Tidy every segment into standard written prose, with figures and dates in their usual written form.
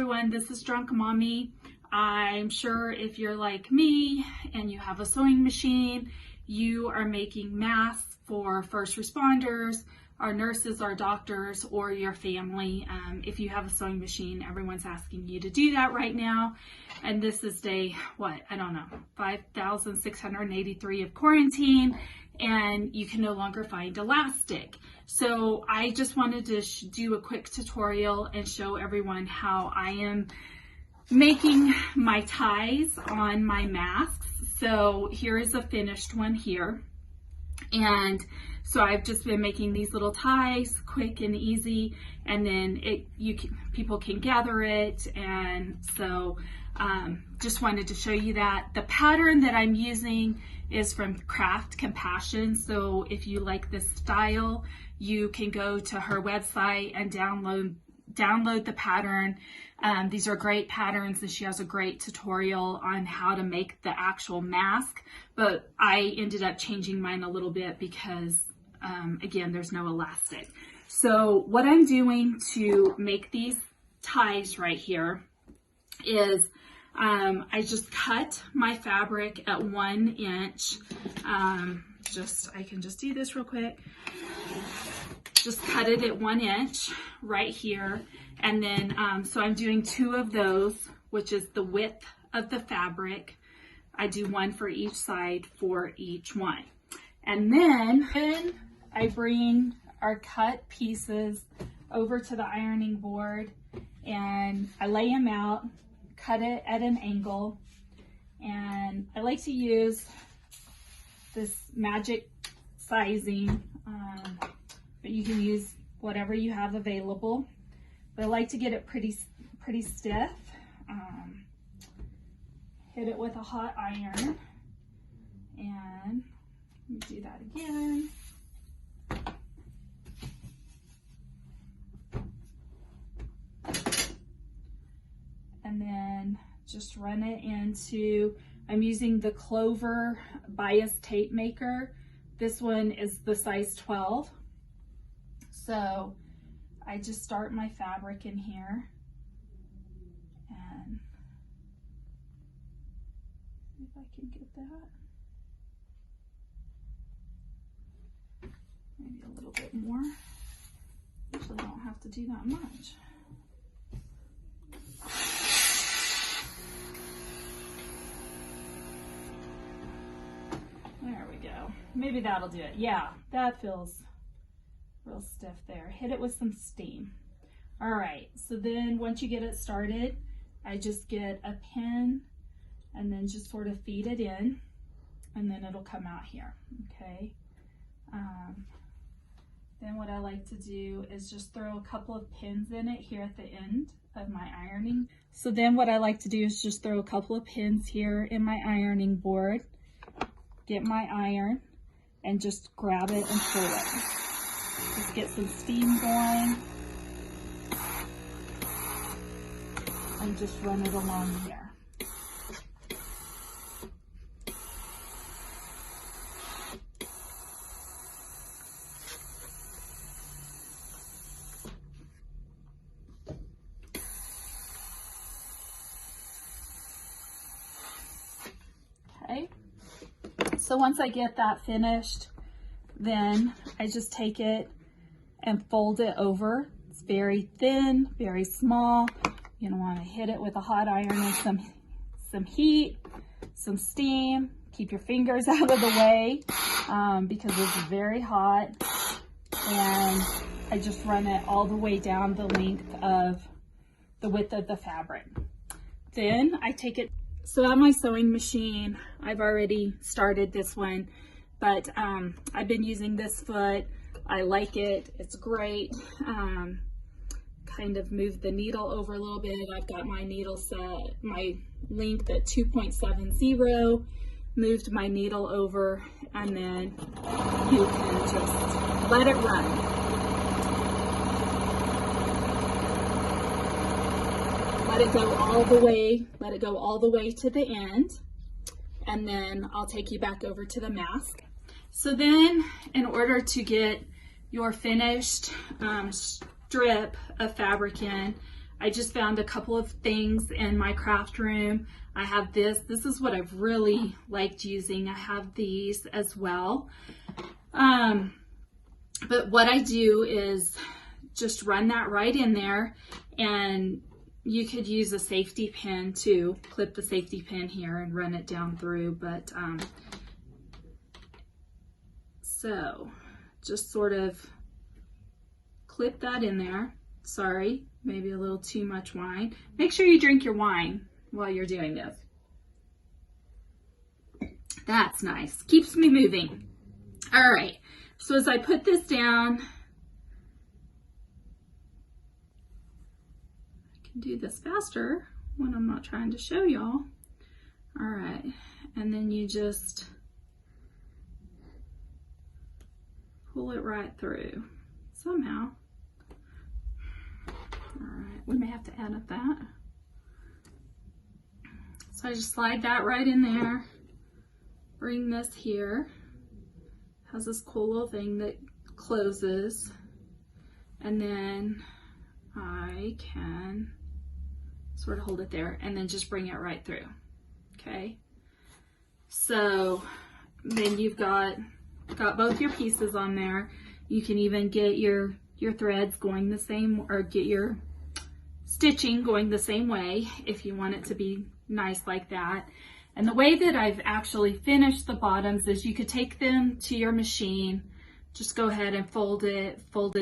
everyone, this is Drunk Mommy. I'm sure if you're like me and you have a sewing machine, you are making masks for first responders, our nurses, our doctors, or your family. If you have a sewing machine, everyone's asking you to do that right now. And this is day, 5,683 of quarantine, and you can no longer find elastic. So I just wanted to do a quick tutorial and show everyone how I am making my ties on my masks. So here is a finished one here. And so I've just been making these little ties, quick and easy, and then people can gather it. And so just wanted to show you that. The pattern that I'm using is from Craft Compassion. So if you like this style, you can go to her website and download the pattern. These are great patterns, and she has a great tutorial on how to make the actual mask, but I ended up changing mine a little bit because again, there's no elastic. So what I'm doing to make these ties right here is I just cut my fabric at 1 inch. I can just do this real quick. Just cut it at 1 inch right here. And then, so I'm doing 2 of those, which is the width of the fabric. I do 1 for each side for each one. And then I bring our cut pieces over to the ironing board and I lay them out, cut it at an angle. And I like to use this magic sizing, but you can use whatever you have available. But I like to get it pretty stiff. Hit it with a hot iron, and let me do that again. And then just run it into, I'm using the Clover bias tape maker. This one is the size 12. So I just start my fabric in here and see if I can get that. Maybe a little bit more. Usually I don't have to do that much. There we go. Maybe that'll do it. Yeah, that feels real stiff there. Hit it with some steam. All right, so then once you get it started, I just get a pin and then just sort of feed it in, and then it'll come out here, okay? Then what I like to do is just throw a couple of pins in it here at the end of my ironing. So then what I like to do is just throw a couple of pins here in my ironing board, get my iron, and just grab it and pull it. Just get some steam going and just run it along here. Okay, so once I get that finished, then I just take it and fold it over. It's very thin, very small. You don't want to hit it with a hot iron and some heat, some steam. Keep your fingers out of the way because it's very hot. And I just run it all the way down the length of the width of the fabric. Then I take it. So on my sewing machine, I've already started this one, but I've been using this foot. I like it, it's great. Kind of move the needle over a little bit. I've got my needle set, my length at 2.70, moved my needle over, and then you can just let it run. Let it go all the way to the end, and then I'll take you back over to the mask. So then, in order to get your finished strip of fabric in, I just found a couple of things in my craft room. I have this is what I've really liked using. I have these as well. But what I do is just run that right in there, and you could use a safety pin too. Clip the safety pin here and run it down through, but so just sort of clip that in there. Sorry, maybe a little too much wine. Make sure you drink your wine while you're doing this. That's nice. Keeps me moving. All right, so as I put this down, I can do this faster when I'm not trying to show y'all. All right, and then you just pull it right through somehow. All right, we may have to edit that. So I just slide that right in there, bring this here, has this cool little thing that closes, and then I can sort of hold it there and then just bring it right through, okay? So then you've got both your pieces on there. You can even get your threads going the same, or get your stitching going the same way if you want it to be nice like that. And the way that I've actually finished the bottoms is you could take them to your machine, just go ahead and fold it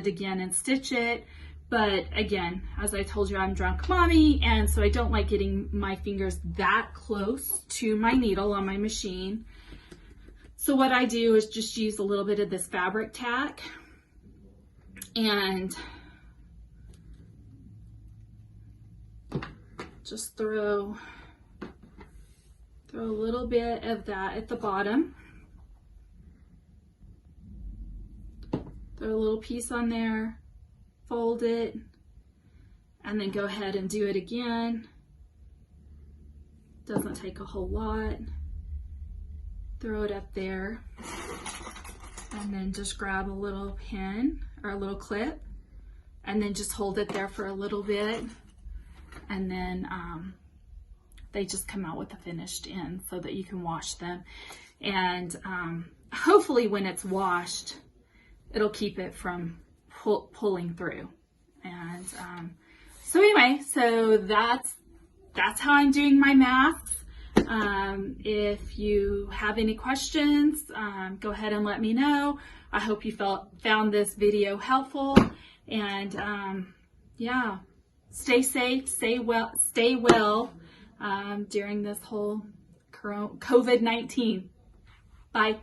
again and stitch it. But again, as I told you, I'm drunk mommy, and so I don't like getting my fingers that close to my needle on my machine. So what I do is just use a little bit of this fabric tack and just throw a little bit of that at the bottom. Throw a little piece on there, fold it, and then go ahead and do it again. Doesn't take a whole lot. Throw it up there, and then just grab a little pin or a little clip, and then just hold it there for a little bit, and then they just come out with a finished end so that you can wash them. And hopefully when it's washed, it'll keep it from pulling through. And so anyway, so that's how I'm doing my masks. If you have any questions, go ahead and let me know. I hope you found this video helpful, and yeah, stay safe, stay well during this whole COVID-19. Bye.